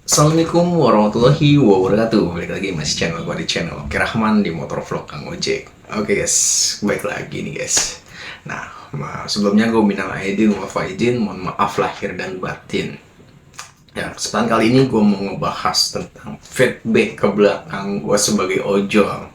Assalamualaikum warahmatullahi wabarakatuh. Balik lagi masih channel gue di channel Kirahman di Motor Vlog Kang Ojek. Oke guys, baik lagi nih guys. Nah, sebelumnya gue minal aidin wal faizin, mohon maaf lahir dan batin. Ya, kesempatan kali ini gue mau ngebahas tentang feedback ke belakang gue sebagai ojol.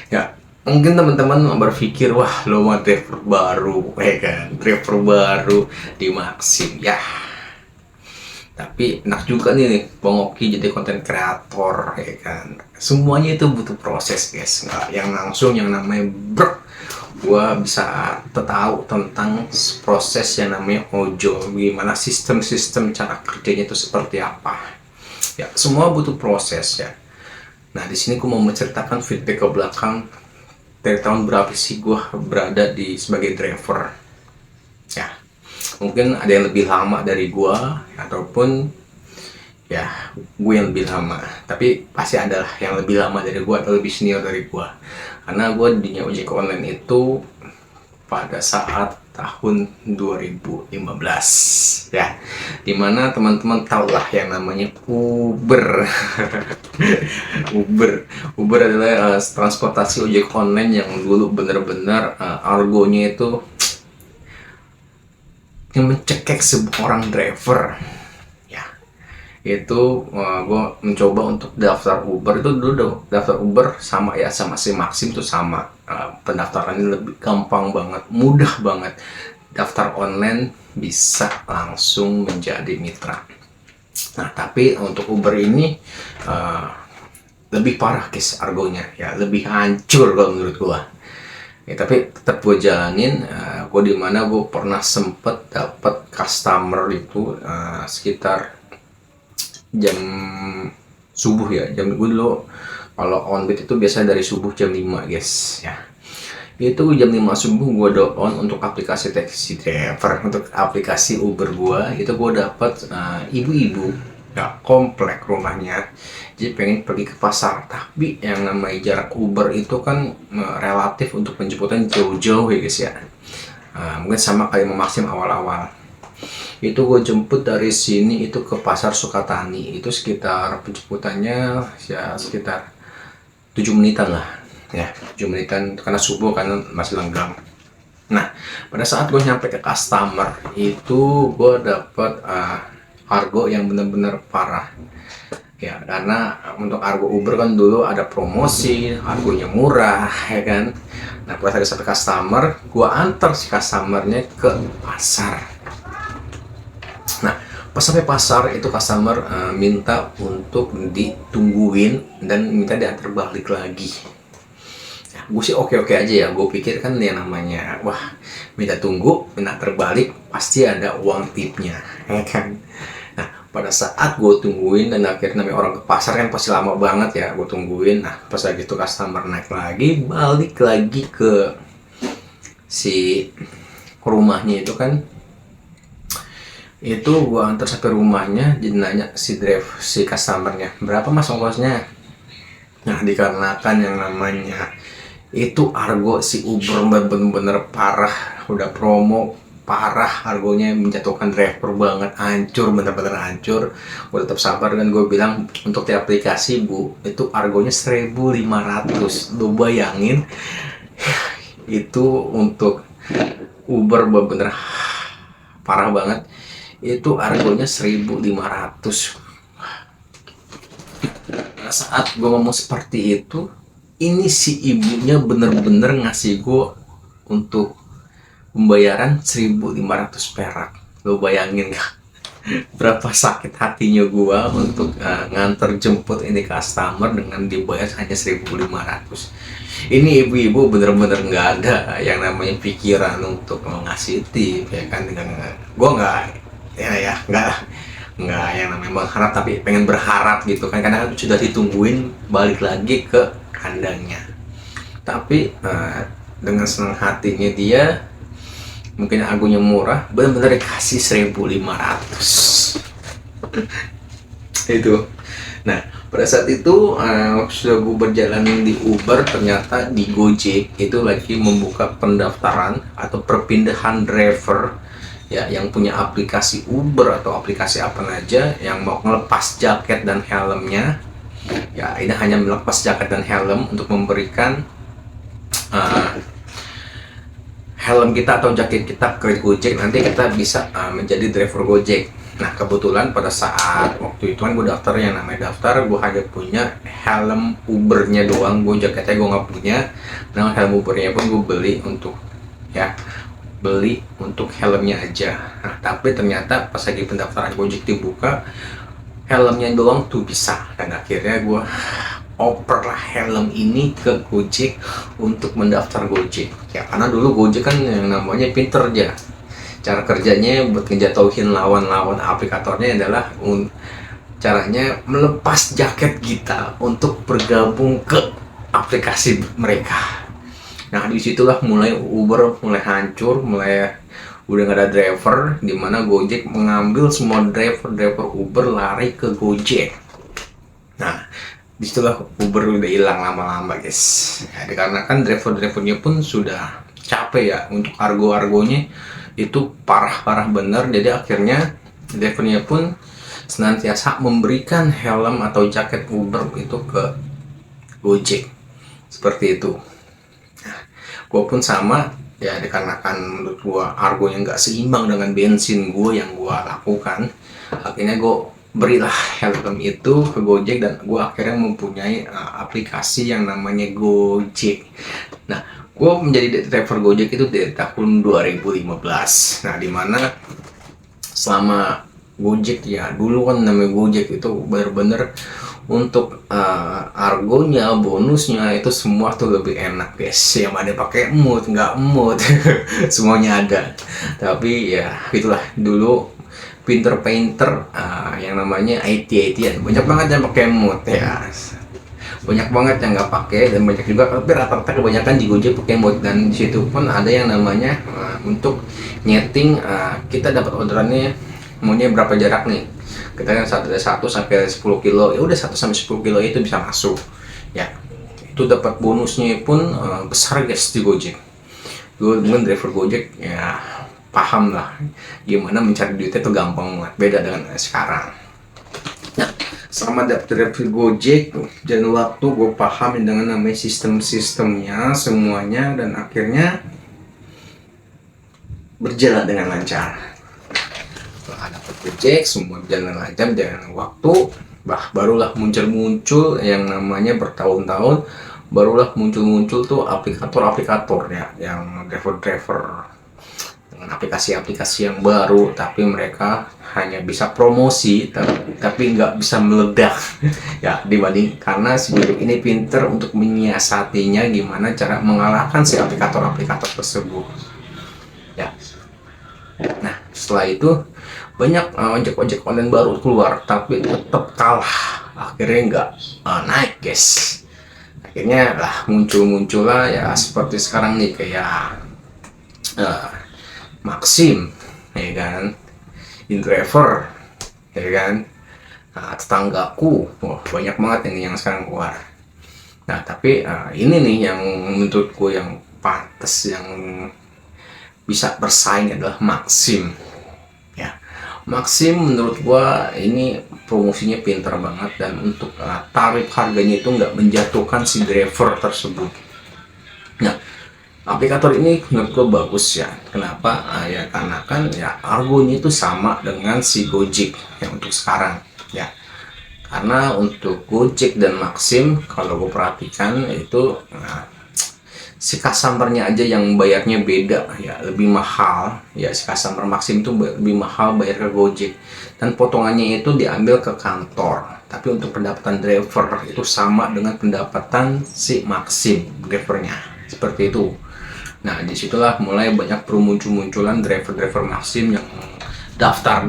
Ya, mungkin teman-teman berpikir, wah lo mah driver baru, ya kan? Driver baru di Maxim, ya. Tapi enak juga nih Bang Oki jadi konten kreator, ya kan. Semuanya itu butuh proses guys, nggak yang langsung yang namanya gua bisa tahu tentang proses yang namanya ojol, gimana sistem-sistem cara kerjanya itu seperti apa. Ya, semua butuh proses ya. Nah, di sini gua mau menceritakan feedback ke belakang dari tahun berapa sih gua berada di sebagai driver. Ya, mungkin ada yang lebih lama dari gua ataupun ya gue yang lebih lama, tapi pasti adalah yang lebih lama dari gua atau lebih senior dari gua, karena gua di dunia ojek online itu pada saat tahun 2015 ya, dimana teman-teman tau lah yang namanya Uber. Uber adalah transportasi ojek online yang dulu bener-bener argonya itu yang mencekik seorang driver ya. Itu gue mencoba untuk daftar Uber. Itu dulu daftar Uber sama ya, sama si Maxim tuh sama. Pendaftarannya lebih gampang banget, mudah banget. Daftar online bisa langsung menjadi mitra. Nah, tapi untuk Uber ini lebih parah guys argonya ya, lebih hancur kalau menurut gue ya. Tapi tetap gue jalanin. Gue dimana gue pernah sempet dapat customer itu sekitar jam subuh ya. Jam gue dulu kalau onbit itu biasa dari subuh jam 5 guys ya. Itu jam 5 subuh gue down untuk aplikasi taxi driver, untuk aplikasi Uber gue. Itu gue dapat ibu-ibu ya, komplek rumahnya, jadi pengen pergi ke pasar, tapi yang namanya jarak Uber itu kan relatif untuk penjemputan jauh-jauh ya guys ya. Mungkin sama kayak Maxim awal-awal itu gue jemput dari sini itu ke pasar Sukatani, itu sekitar penjemputannya ya sekitar 7 menitan lah ya, 7 menitan karena subuh, karena masih lenggang. Nah, pada saat gue nyampe ke customer itu gue dapet argo yang bener-bener parah ya, karena untuk argo Uber kan dulu ada promosi, argonya murah ya kan. Nah, pas lagi sampai customer, gua antar si customernya ke pasar. Nah, pas sampai pasar itu customer minta untuk ditungguin dan minta diantar balik lagi. Ya, gue sih oke-oke aja ya, gue pikir kan yang namanya wah minta tunggu, minta terbalik pasti ada uang tipnya ya kan. Pada saat gue tungguin dan akhirnya namanya orang ke pasar kan pasti lama banget ya, gue tungguin. Nah, pas lagi itu customer naik lagi, balik lagi ke si rumahnya itu kan, itu gue antar sampai rumahnya, jadi nanya si customernya, berapa mas ongkosnya. Nah, dikarenakan yang namanya itu argo si Uber bener-bener parah, udah promo parah, argonya menjatuhkan driver banget, hancur, bener-bener hancur. Gue tetap sabar dan gue bilang untuk di aplikasi bu, itu argonya 1.500. Lu bayangin itu untuk Uber bener-bener parah banget, itu argonya 1.500. Pada saat gue ngomong seperti itu, ini si ibunya bener-bener ngasih gue untuk pembayaran 1.500 perak. Lo bayangin gak berapa sakit hatinya gua untuk nganter jemput ini customer dengan dibayar hanya 1.500. Ini ibu-ibu bener-bener nggak ada yang namanya pikiran untuk ngasih tip ya kan. Dengan gua nggak ya nggak yang namanya mengharap, tapi pengen berharap gitu kan, karena sudah ditungguin balik lagi ke kandangnya. Tapi dengan senang hatinya dia, mungkin argonya murah, benar-benar dikasih 1.500. Itu. Nah, pada saat itu sudah gue berjalan di Uber, ternyata di Gojek itu lagi membuka pendaftaran atau perpindahan driver ya yang punya aplikasi Uber atau aplikasi apa aja yang mau ngelepas jaket dan helmnya, ya ini hanya melepas jaket dan helm untuk memberikan uh, helm kita atau jaket kita ke Gojek, nanti kita bisa menjadi driver Gojek. Nah kebetulan pada saat waktu itu kan gue daftar, yang namanya daftar, gue hanya punya helm Ubernya doang, gue jaketnya gue nggak punya. Nah helm Ubernya pun gue beli untuk helmnya aja. Nah tapi ternyata pas lagi pendaftaran Gojek dibuka, helmnya doang tuh bisa, dan akhirnya gue oper lah helm ini ke Gojek untuk mendaftar Gojek ya, karena dulu Gojek kan yang namanya pinter aja, cara kerjanya buat ngejatuhin lawan-lawan aplikatornya adalah caranya melepas jaket kita untuk bergabung ke aplikasi mereka. Nah disitulah mulai Uber mulai hancur, mulai udah gak ada driver, dimana Gojek mengambil semua driver Uber lari ke Gojek. Nah disitulah Uber udah hilang lama-lama guys ya, dikarenakan drivernya pun sudah capek ya, untuk argonya itu parah bener. Jadi akhirnya drivernya pun senantiasa memberikan helm atau jaket Uber itu ke Gojek, seperti itu. Nah, gue pun sama ya, dikarenakan menurut gue argonya nggak seimbang dengan bensin gue yang gue lakukan, akhirnya gue berilah helm itu ke Gojek, dan gue akhirnya mempunyai aplikasi yang namanya Gojek. Nah gue menjadi driver Gojek itu dari tahun 2015. Nah dimana selama Gojek ya, dulu kan namanya Gojek itu bener-bener untuk argonya, bonusnya itu semua tuh lebih enak guys. Yang ada pakai mood, nggak mood semuanya ada. Tapi ya itulah dulu pinter-pinter yang namanya IT-an, banyak banget yang pakai mood ya, banyak banget yang nggak pakai, dan banyak juga, tapi rata-rata kebanyakan di Gojek pakai mood. Dan disitu pun ada yang namanya untuk nyeting, kita dapat orderannya maunya berapa jarak nih, kita kan 1 sampai 10 kilo, ya udah 1 sampai 10 kilo itu bisa masuk ya, itu dapat bonusnya pun besar guys di Gojek. Gue dengan driver Gojek ya paham lah gimana mencari duitnya itu gampang banget, beda dengan sekarang. Nah selama daftar Gojek dan waktu gue paham dengan namanya sistemnya semuanya, dan akhirnya berjalan dengan lancar. Setelah dapat Gojek semua berjalan lancar dengan waktu, barulah muncul yang namanya bertahun-tahun, barulah muncul tuh aplikator ya, yang driver dengan aplikasi-aplikasi yang baru, tapi mereka hanya bisa promosi tapi nggak bisa meledak ya, dibanding karena si Gojek ini pinter untuk menyiasatinya gimana cara mengalahkan si aplikator tersebut ya. Nah setelah itu banyak ojek online baru keluar, tapi tetap kalah, akhirnya nggak naik guys. Akhirnya lah muncul-muncullah ya seperti sekarang nih, kayak Maxim ya kan, InDriver ya kan, tetanggaku, banyak banget ini yang sekarang keluar. Nah tapi ini nih yang menurutku yang pantas, yang bisa bersaing adalah Maxim ya. Maxim menurut gua ini promosinya pinter banget, dan untuk tarif harganya itu nggak menjatuhkan si driver tersebut. Nah aplikator ini menurut gue bagus ya. Kenapa? Ya karena kan ya argonya itu sama dengan si Gojek yang untuk sekarang ya. Karena untuk Gojek dan Maxim kalau gue perhatikan itu si customernya aja yang bayarnya beda ya, lebih mahal ya. Si customer Maxim itu lebih mahal bayar ke Gojek, dan potongannya itu diambil ke kantor. Tapi untuk pendapatan driver itu sama dengan pendapatan si Maxim drivernya, seperti itu. Nah disitulah mulai banyak munculan driver Maxim yang daftar,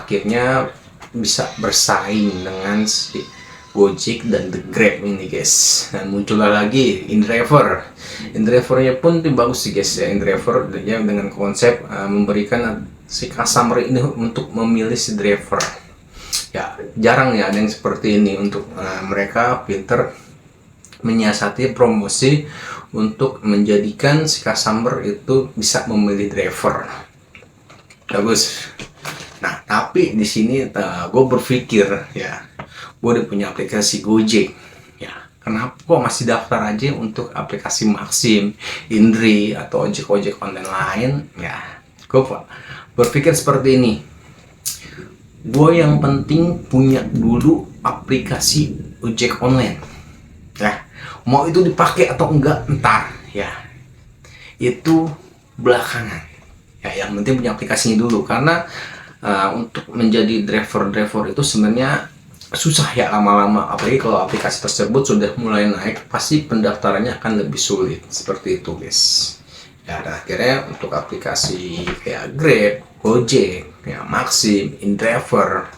akhirnya bisa bersaing dengan si Gojek dan The Grab ini guys. Dan muncullah lagi InDrivernya pun bagus sih guys ya. InDriver ya, dengan konsep memberikan si customer ini untuk memilih si driver ya. Jarang ya ada yang seperti ini, untuk mereka pinter menyiasati promosi untuk menjadikan si customer itu bisa memilih driver. bagus. Nah, tapi di sini gue berpikir ya, gue udah punya aplikasi Gojek. Ya, kenapa kok masih daftar aja untuk aplikasi Maxim, Indri, atau ojek-ojek online lain? Ya, gue berpikir seperti ini. Gue yang penting punya dulu aplikasi ojek online. Ya, mau itu dipakai atau enggak ntar. Ya, itu belakangan. Ya, yang penting punya aplikasinya dulu, karena untuk menjadi driver itu sebenarnya susah ya lama-lama, apalagi kalau aplikasi tersebut sudah mulai naik, pasti pendaftarannya akan lebih sulit, seperti itu guys. Ya, dan akhirnya untuk aplikasi kayak Grab, Gojek, ya, Maxim, InDriver,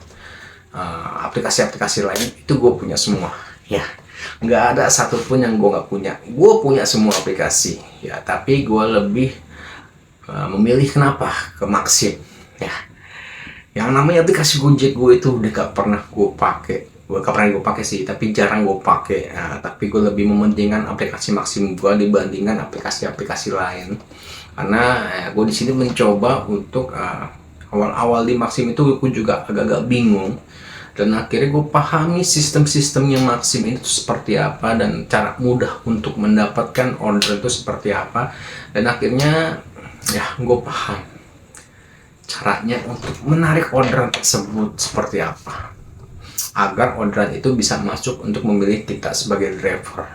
aplikasi-aplikasi lain itu gue punya semua. Ya, nggak ada satupun yang gue nggak punya. Gue punya semua aplikasi. Ya, tapi gue lebih memilih kenapa ke Maxim. Ya, yang namanya aplikasi Gojek gue itu udah gak pernah gue pakai. Gue gak pernah gue pakai sih, tapi jarang gue pakai. Nah, tapi gue lebih mementingkan aplikasi Maxim gue dibandingkan aplikasi-aplikasi lain, karena gue di sini mencoba untuk awal-awal di Maxim itu gue juga agak-agak bingung, dan akhirnya gue pahami sistem-sistemnya Maxim itu seperti apa dan cara mudah untuk mendapatkan order itu seperti apa, dan akhirnya ya gue paham caranya untuk menarik orderan tersebut seperti apa, agar orderan itu bisa masuk untuk memilih kita sebagai driver.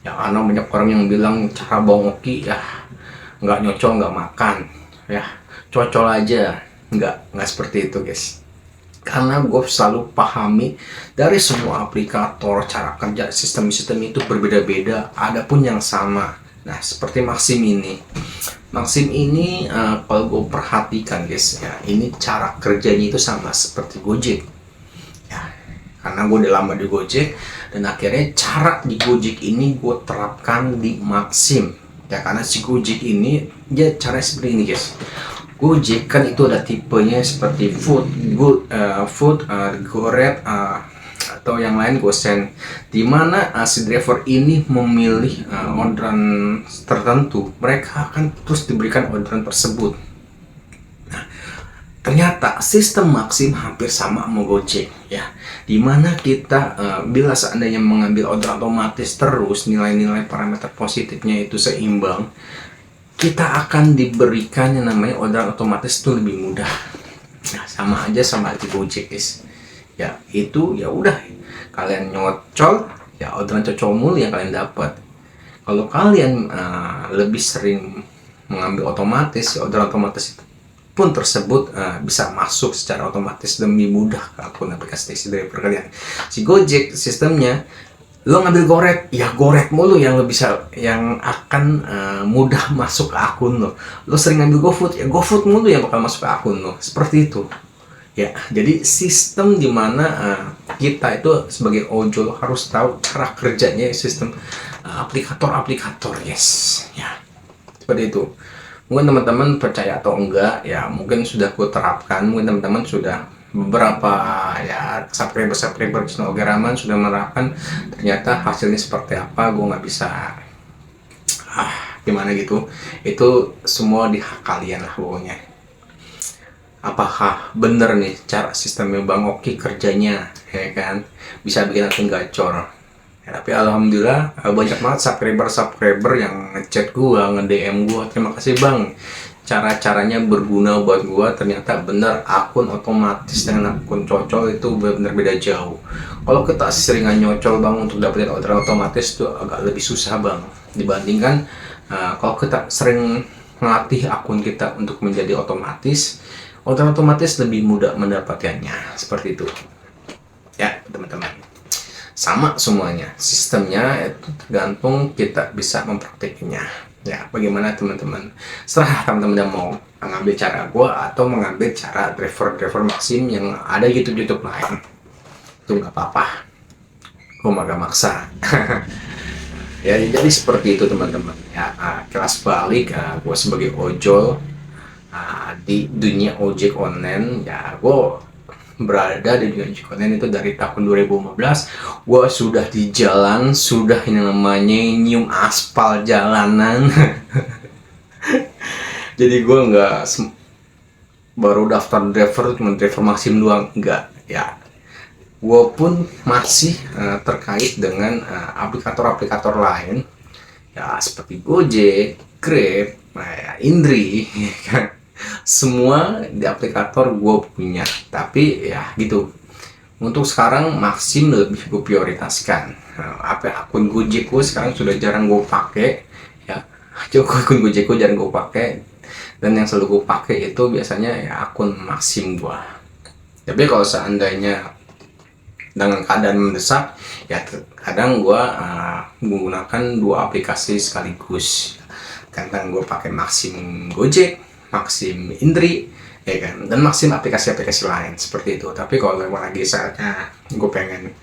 Ya, karena banyak orang yang bilang cara Bang Oki ya nggak nyocol, nggak makan, ya cocol aja. Nggak seperti itu guys, karena gue selalu pahami dari semua aplikator cara kerja sistem-sistem itu berbeda-beda, ada pun yang sama. Nah, seperti Maxim ini kalau gue perhatikan guys ya, ini cara kerjanya itu sama seperti Gojek ya, karena gue udah lama di Gojek, dan akhirnya cara di Gojek ini gue terapkan di Maxim ya, karena si Gojek ini dia caranya seperti ini guys. Gojek kan itu ada tipenya seperti Food, Goret, atau yang lain Gosen, dimana si driver ini memilih orderan tertentu, mereka akan terus diberikan orderan tersebut. Nah, ternyata sistem Maxim hampir sama sama Gojek ya, dimana kita bila seandainya mengambil order otomatis terus nilai-nilai parameter positifnya itu seimbang, kita akan diberikan yang namanya orderan otomatis itu lebih mudah. Nah, sama aja sama di Gojek guys ya, itu ya udah, kalian nyocol ya orderan cocol mulu yang kalian dapat. Kalau kalian lebih sering mengambil otomatis ya, orderan otomatis pun tersebut bisa masuk secara otomatis lebih mudah ke akun aplikasi taxi driver kalian. Si Gojek sistemnya, lo ngambil Goret ya Goret mulu yang lo bisa, yang akan mudah masuk ke akun lo. Lo sering ngambil GoFood ya GoFood mulu yang bakal masuk ke akun lo, seperti itu ya. Jadi sistem dimana kita itu sebagai ojol harus tahu cara kerjanya sistem aplikator yes ya, seperti itu. Mungkin teman-teman percaya atau enggak ya, mungkin sudah gue terapkan, mungkin teman-teman sudah beberapa ya subscriber channel Ogeraman sudah menerapkan, ternyata hasilnya seperti apa gue nggak bisa gimana gitu. Itu semua di hak kalian lah pokoknya. Apakah bener nih cara sistemnya Bang Oki kerjanya ya kan, bisa bikin akun gacor ya, tapi alhamdulillah banyak banget subscriber yang ngechat gua, nge-DM gua, terima kasih Bang, cara-caranya berguna buat gua, ternyata bener akun otomatis dengan akun cocol itu bener beda jauh. Kalau kita seringan nyocol Bang untuk dapetin orderan otomatis itu agak lebih susah Bang, dibandingkan kalau kita sering melatih akun kita untuk menjadi otomatis, orderan otomatis lebih mudah mendapatkannya, seperti itu ya teman-teman. Sama semuanya, sistemnya itu tergantung kita bisa mempraktiknya ya. Bagaimana teman-teman, serah teman-teman yang mau mengambil cara gua atau mengambil cara driver Maxim yang ada YouTube lain, itu nggak apa-apa, gua gak maksa. Ya, jadi seperti itu teman-teman ya. Kelas balik, gua sebagai ojol di dunia ojek online ya, gue berada di dunia ojek online itu dari tahun 2015. Gue sudah di jalan, sudah yang namanya nyium aspal jalanan. Jadi gue nggak baru daftar driver cuma driver Maxim doang, enggak ya. Gue pun masih terkait dengan aplikator-aplikator lain ya, seperti Gojek, Grab, Indri ya kan. Semua di aplikator gue punya, tapi ya gitu. Untuk sekarang Maxim lebih gue prioritaskan. Akun Gojek gue sekarang sudah jarang gue pakai ya. Akun Gojek gue jarang gue pakai, dan yang selalu gue pakai itu biasanya ya akun Maxim gue. Tapi kalau seandainya dengan keadaan mendesak ya, kadang gue menggunakan dua aplikasi sekaligus. Kadang gue pakai Maxim Gojek, Maxim Indri ya kan, dan Maxim aplikasi-aplikasi lain seperti itu. Tapi kalau memang lagi saatnya gue pengen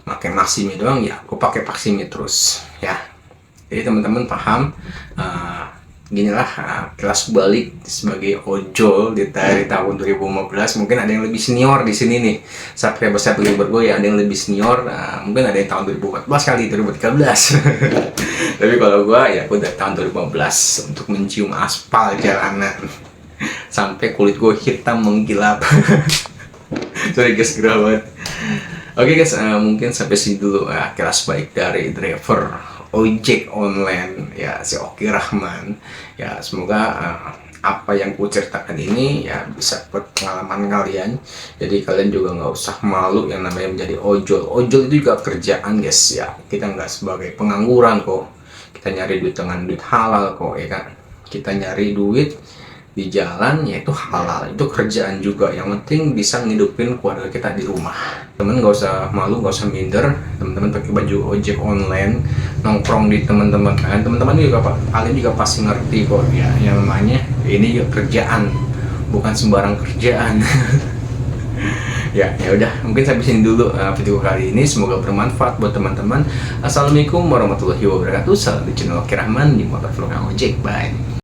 pakai Maxim doang ya, gue pakai Maxim terus ya. Jadi teman-teman paham. Ginilah kelas balik sebagai ojol dari tahun 2015. Mungkin ada yang lebih senior di sini nih, subscriber gue ya, ada yang lebih senior. Mungkin ada yang tahun 2014 kali, 2013. Tapi kalau gue ya, gue dari tahun 2015 untuk mencium aspal jalanan sampai kulit gue hitam mengkilap. Sorry guys, gerah banget. Oke guys, mungkin sampai sini dulu kelas baik dari driver ojek online ya, si Oki Rahman ya. Semoga apa yang ku ceritakan ini ya bisa buat pengalaman kalian. Jadi kalian juga nggak usah malu yang namanya menjadi ojol. Ojol itu juga kerjaan guys ya, kita nggak sebagai pengangguran kok. Kita nyari duit dengan duit halal kok ya kan. Kita nyari duit di jalan yaitu halal, itu kerjaan juga. Yang penting bisa ngidupin keluarga kita di rumah. Temen gak usah malu, gak usah minder. Teman-teman pakai baju ojek online, nongkrong di teman-teman kalian, teman-teman juga kalian juga pasti ngerti kok ya, yang namanya ini juga kerjaan, bukan sembarang kerjaan. Ya udah, mungkin sampai sini dulu video kali ini. Semoga bermanfaat buat teman-teman. Assalamualaikum warahmatullahi wabarakatuh. Salam di channel Oki Rahman di Motor Vlog Ojek. Bye.